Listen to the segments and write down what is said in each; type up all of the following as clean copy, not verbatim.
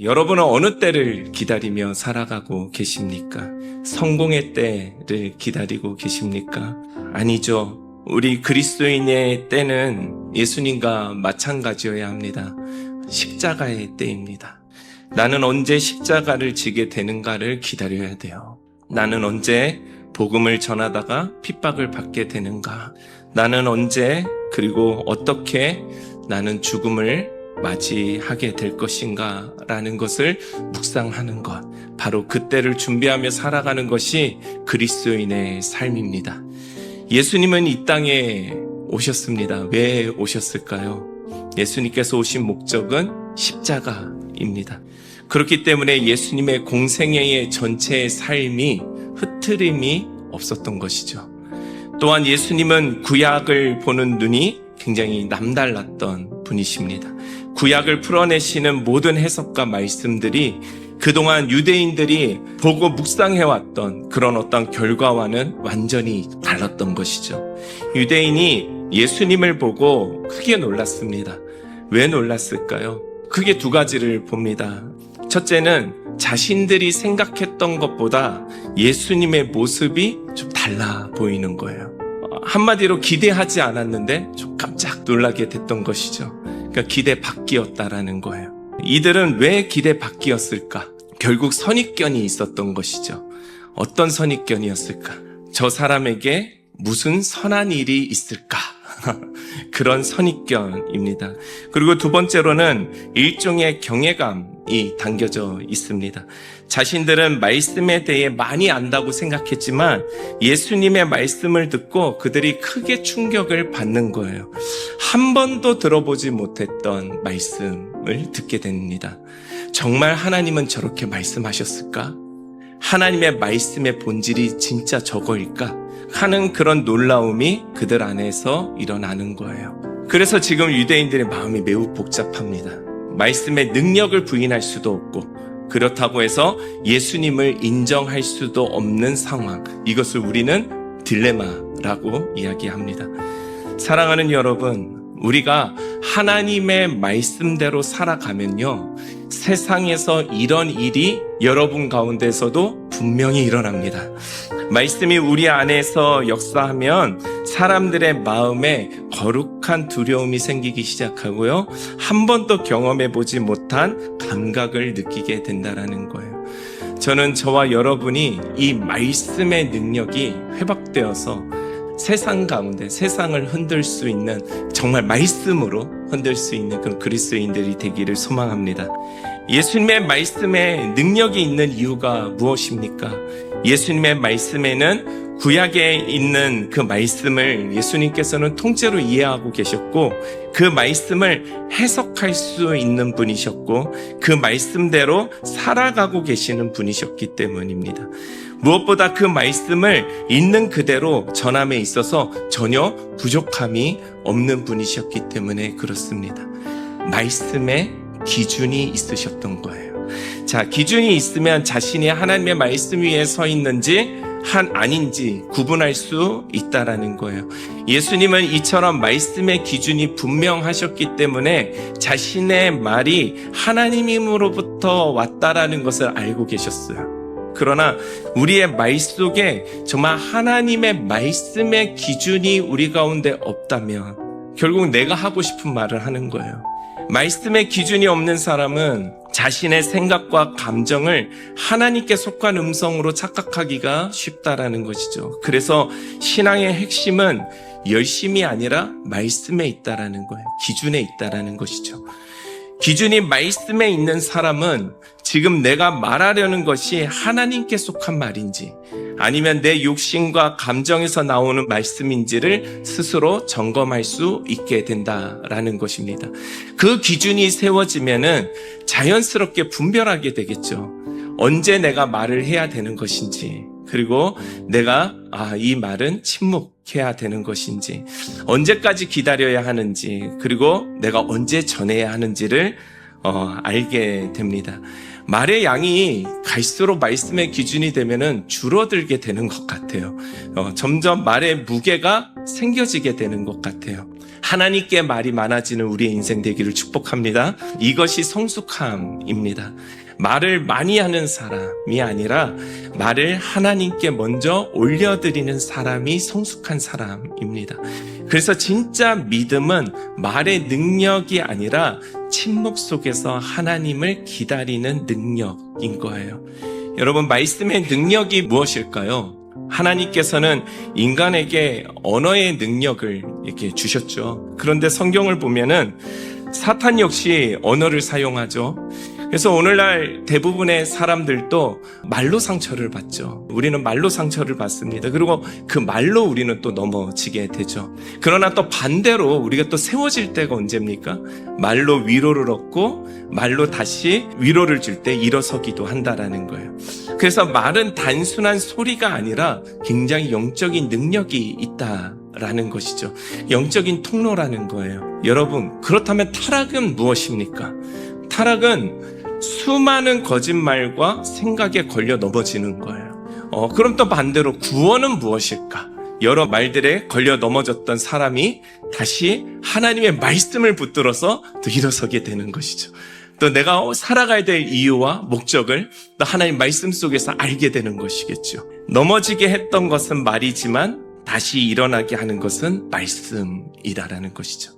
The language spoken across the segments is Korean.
여러분은 어느 때를 기다리며 살아가고 계십니까? 성공의 때를 기다리고 계십니까? 아니죠. 우리 그리스도인의 때는 예수님과 마찬가지여야 합니다. 십자가의 때입니다. 나는 언제 십자가를 지게 되는가를 기다려야 돼요. 나는 언제 복음을 전하다가 핍박을 받게 되는가? 나는 언제 그리고 어떻게 나는 죽음을 맞이하게 될 것인가 라는 것을 묵상하는 것, 바로 그때를 준비하며 살아가는 것이 그리스도인의 삶입니다. 예수님은 이 땅에 오셨습니다. 왜 오셨을까요? 예수님께서 오신 목적은 십자가입니다. 그렇기 때문에 예수님의 공생애의 전체의 삶이 흐트림이 없었던 것이죠. 또한 예수님은 구약을 보는 눈이 굉장히 남달랐던 분이십니다. 구약을 풀어내시는 모든 해석과 말씀들이 그동안 유대인들이 보고 묵상해왔던 그런 어떤 결과와는 완전히 달랐던 것이죠. 유대인이 예수님을 보고 크게 놀랐습니다. 왜 놀랐을까요? 크게 두 가지를 봅니다. 첫째는 자신들이 생각했던 것보다 예수님의 모습이 좀 달라 보이는 거예요. 한마디로 기대하지 않았는데 좀 깜짝 놀라게 됐던 것이죠. 그러니까 기대 밖이었다라는 거예요. 이들은 왜 기대 밖이었을까? 결국 선입견이 있었던 것이죠. 어떤 선입견이었을까? 저 사람에게 무슨 선한 일이 있을까? 그런 선입견입니다. 그리고 두 번째로는 일종의 경외감이 담겨져 있습니다. 자신들은 말씀에 대해 많이 안다고 생각했지만 예수님의 말씀을 듣고 그들이 크게 충격을 받는 거예요. 한 번도 들어보지 못했던 말씀을 듣게 됩니다. 정말 하나님은 저렇게 말씀하셨을까? 하나님의 말씀의 본질이 진짜 저거일까? 하는 그런 놀라움이 그들 안에서 일어나는 거예요. 그래서 지금 유대인들의 마음이 매우 복잡합니다. 말씀의 능력을 부인할 수도 없고 그렇다고 해서 예수님을 인정할 수도 없는 상황. 이것을 우리는 딜레마라고 이야기합니다. 사랑하는 여러분, 우리가 하나님의 말씀대로 살아가면요, 세상에서 이런 일이 여러분 가운데서도 분명히 일어납니다. 말씀이 우리 안에서 역사하면 사람들의 마음에 거룩한 두려움이 생기기 시작하고요, 한 번도 경험해보지 못한 감각을 느끼게 된다는 거예요. 저는 저와 여러분이 이 말씀의 능력이 회복되어서 세상 가운데 세상을 흔들 수 있는, 정말 말씀으로 흔들 수 있는 그런 그리스도인들이 되기를 소망합니다. 예수님의 말씀에 능력이 있는 이유가 무엇입니까? 예수님의 말씀에는 구약에 있는 그 말씀을 예수님께서는 통째로 이해하고 계셨고, 그 말씀을 해석할 수 있는 분이셨고, 그 말씀대로 살아가고 계시는 분이셨기 때문입니다. 무엇보다 그 말씀을 있는 그대로 전함에 있어서 전혀 부족함이 없는 분이셨기 때문에 그렇습니다. 말씀에 기준이 있으셨던 거예요. 자, 기준이 있으면 자신이 하나님의 말씀 위에 서 있는지 아닌지 구분할 수 있다라는 거예요. 예수님은 이처럼 말씀의 기준이 분명하셨기 때문에 자신의 말이 하나님으로부터 왔다라는 것을 알고 계셨어요. 그러나 우리의 말 속에 정말 하나님의 말씀의 기준이 우리 가운데 없다면 결국 내가 하고 싶은 말을 하는 거예요. 말씀의 기준이 없는 사람은 자신의 생각과 감정을 하나님께 속한 음성으로 착각하기가 쉽다라는 것이죠. 그래서 신앙의 핵심은 열심이 아니라 말씀에 있다라는 거예요. 기준에 있다라는 것이죠. 기준이 말씀에 있는 사람은 지금 내가 말하려는 것이 하나님께 속한 말인지 아니면 내 욕심과 감정에서 나오는 말씀인지를 스스로 점검할 수 있게 된다라는 것입니다. 그 기준이 세워지면은 자연스럽게 분별하게 되겠죠. 언제 내가 말을 해야 되는 것인지, 그리고 내가 이 말은 침묵해야 되는 것인지, 언제까지 기다려야 하는지, 그리고 내가 언제 전해야 하는지를 알게 됩니다. 말의 양이 갈수록 말씀의 기준이 되면은 줄어들게 되는 것 같아요. 점점 말의 무게가 생겨지게 되는 것 같아요. 하나님께 말이 많아지는 우리의 인생 되기를 축복합니다. 이것이 성숙함입니다. 말을 많이 하는 사람이 아니라 말을 하나님께 먼저 올려드리는 사람이 성숙한 사람입니다. 그래서 진짜 믿음은 말의 능력이 아니라 침묵 속에서 하나님을 기다리는 능력인 거예요. 여러분, 말씀의 능력이 무엇일까요? 하나님께서는 인간에게 언어의 능력을 이렇게 주셨죠. 그런데 성경을 보면은 사탄 역시 언어를 사용하죠. 그래서 오늘날 대부분의 사람들도 말로 상처를 받죠. 우리는 말로 상처를 받습니다. 그리고 그 말로 우리는 또 넘어지게 되죠. 그러나 또 반대로 우리가 또 세워질 때가 언제입니까? 말로 위로를 얻고 말로 다시 위로를 줄 때 일어서기도 한다라는 거예요. 그래서 말은 단순한 소리가 아니라 굉장히 영적인 능력이 있다라는 것이죠. 영적인 통로라는 거예요. 여러분, 그렇다면 타락은 무엇입니까? 타락은 수많은 거짓말과 생각에 걸려 넘어지는 거예요. 그럼 또 반대로 구원은 무엇일까? 여러 말들에 걸려 넘어졌던 사람이 다시 하나님의 말씀을 붙들어서 또 일어서게 되는 것이죠. 또 내가 살아가야 될 이유와 목적을 또 하나님 말씀 속에서 알게 되는 것이겠죠. 넘어지게 했던 것은 말이지만 다시 일어나게 하는 것은 말씀이라는 것이죠.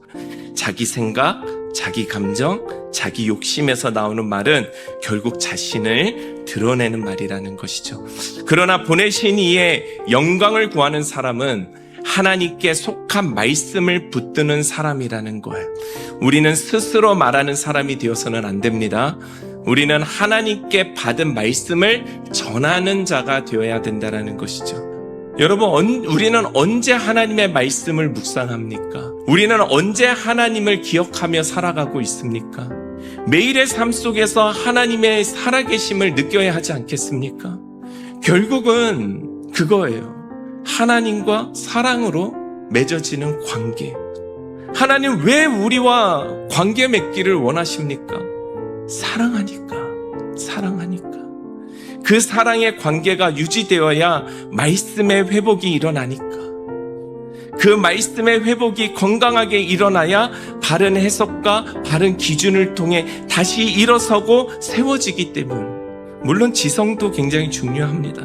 자기 생각, 자기 감정, 자기 욕심에서 나오는 말은 결국 자신을 드러내는 말이라는 것이죠. 그러나 보내신 이의 영광을 구하는 사람은 하나님께 속한 말씀을 붙드는 사람이라는 거예요. 우리는 스스로 말하는 사람이 되어서는 안 됩니다. 우리는 하나님께 받은 말씀을 전하는 자가 되어야 된다는 것이죠. 여러분, 우리는 언제 하나님의 말씀을 묵상합니까? 우리는 언제 하나님을 기억하며 살아가고 있습니까? 매일의 삶 속에서 하나님의 살아계심을 느껴야 하지 않겠습니까? 결국은 그거예요. 하나님과 사랑으로 맺어지는 관계. 하나님 왜 우리와 관계 맺기를 원하십니까? 사랑하니까. 그 사랑의 관계가 유지되어야 말씀의 회복이 일어나니까. 그 말씀의 회복이 건강하게 일어나야 바른 해석과 바른 기준을 통해 다시 일어서고 세워지기 때문. 물론 지성도 굉장히 중요합니다.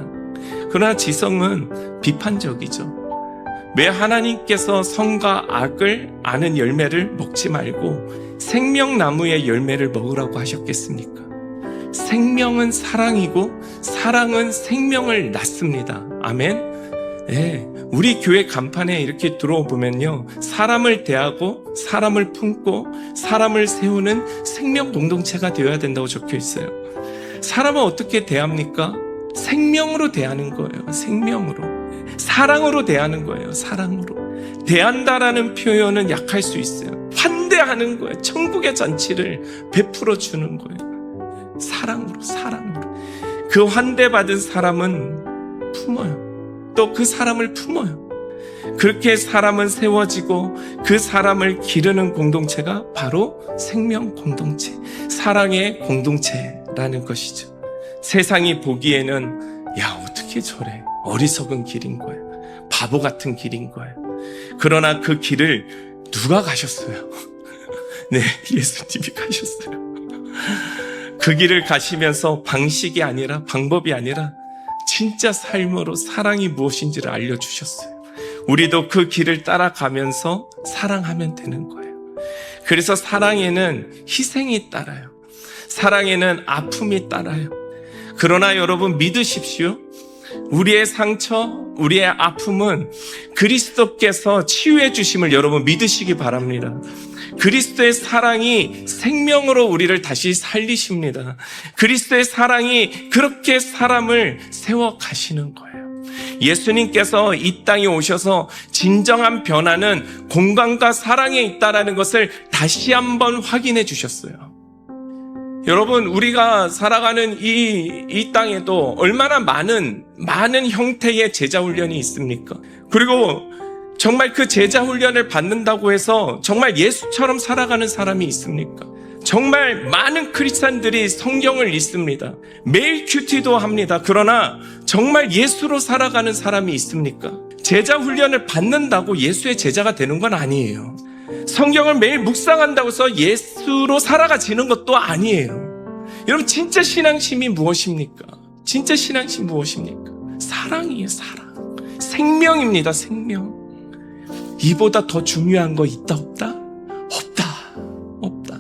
그러나 지성은 비판적이죠. 왜 하나님께서 선과 악을 아는 열매를 먹지 말고 생명나무의 열매를 먹으라고 하셨겠습니까? 생명은 사랑이고 사랑은 생명을 낳습니다. 아멘. 네, 우리 교회 간판에 이렇게 들어보면요, 사람을 대하고 사람을 품고 사람을 세우는 생명 공동체가 되어야 된다고 적혀 있어요. 사람은 어떻게 대합니까? 생명으로 대하는 거예요. 생명으로. 사랑으로 대하는 거예요. 사랑으로. 대한다라는 표현은 약할 수 있어요. 환대하는 거예요. 천국의 잔치를 베풀어 주는 거예요. 사랑으로. 그 환대받은 사람은 품어요. 또 그 사람을 품어요. 그렇게 사람은 세워지고 그 사람을 기르는 공동체가 바로 생명 공동체, 사랑의 공동체라는 것이죠. 세상이 보기에는 야, 어떻게 저래? 어리석은 길인 거예요. 바보 같은 길인 거예요. 그러나 그 길을 누가 가셨어요? 네, 예수님이 가셨어요. 그 길을 가시면서 방식이 아니라, 방법이 아니라 진짜 삶으로 사랑이 무엇인지를 알려주셨어요. 우리도 그 길을 따라가면서 사랑하면 되는 거예요. 그래서 사랑에는 희생이 따라요. 사랑에는 아픔이 따라요. 그러나 여러분 믿으십시오. 우리의 상처, 우리의 아픔은 그리스도께서 치유해 주심을 여러분 믿으시기 바랍니다. 그리스도의 사랑이 생명으로 우리를 다시 살리십니다. 그리스도의 사랑이 그렇게 사람을 세워 가시는 거예요. 예수님께서 이 땅에 오셔서 진정한 변화는 공간과 사랑에 있다는 것을 다시 한번 확인해 주셨어요. 여러분, 우리가 살아가는 이 땅에도 얼마나 많은 형태의 제자훈련이 있습니까? 그리고 정말 그 제자훈련을 받는다고 해서 정말 예수처럼 살아가는 사람이 있습니까? 정말 많은 크리스찬들이 성경을 읽습니다. 매일 큐티도 합니다. 그러나 정말 예수로 살아가는 사람이 있습니까? 제자 훈련을 받는다고 예수의 제자가 되는 건 아니에요. 성경을 매일 묵상한다고 해서 예수로 살아가지는 것도 아니에요. 여러분, 진짜 신앙심이 무엇입니까? 진짜 신앙심 무엇입니까? 사랑이에요. 사랑. 생명입니다. 생명. 이보다 더 중요한 거 있다 없다? 없다. 없다.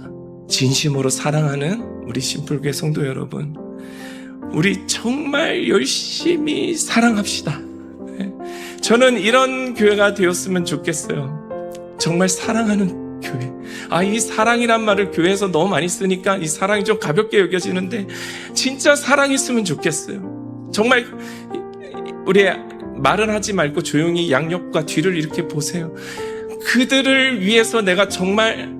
진심으로 사랑하는 우리 심플교회 성도 여러분, 우리 정말 열심히 사랑합시다. 저는 이런 교회가 되었으면 좋겠어요. 정말 사랑하는 교회. 이 사랑이란 말을 교회에서 너무 많이 쓰니까 이 사랑이 좀 가볍게 여겨지는데, 진짜 사랑했으면 좋겠어요. 정말 우리 말은 하지 말고 조용히 양옆과 뒤를 이렇게 보세요. 그들을 위해서 내가 정말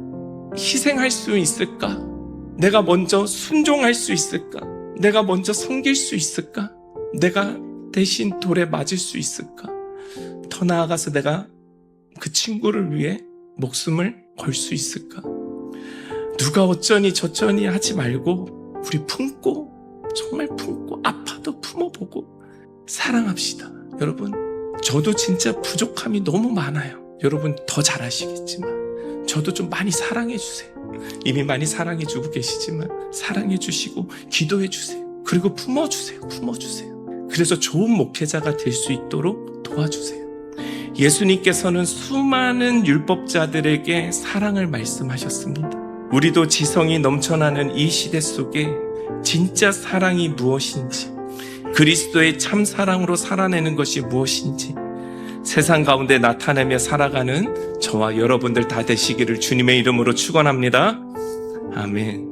희생할 수 있을까? 내가 먼저 순종할 수 있을까? 내가 먼저 섬길 수 있을까? 내가 대신 돌에 맞을 수 있을까? 더 나아가서 내가 그 친구를 위해 목숨을 걸 수 있을까? 누가 어쩌니 저쩌니 하지 말고 우리 품고, 정말 품고, 아파도 품어보고 사랑합시다. 여러분, 저도 진짜 부족함이 너무 많아요. 여러분 더 잘 아시겠지만 저도 좀 많이 사랑해 주세요. 이미 많이 사랑해 주고 계시지만 사랑해 주시고 기도해 주세요. 그리고 품어주세요. 품어주세요. 그래서 좋은 목회자가 될 수 있도록 도와주세요. 예수님께서는 수많은 율법자들에게 사랑을 말씀하셨습니다. 우리도 지성이 넘쳐나는 이 시대 속에 진짜 사랑이 무엇인지, 그리스도의 참 사랑으로 살아내는 것이 무엇인지 세상 가운데 나타내며 살아가는 저와 여러분들 다 되시기를 주님의 이름으로 축원합니다. 아멘.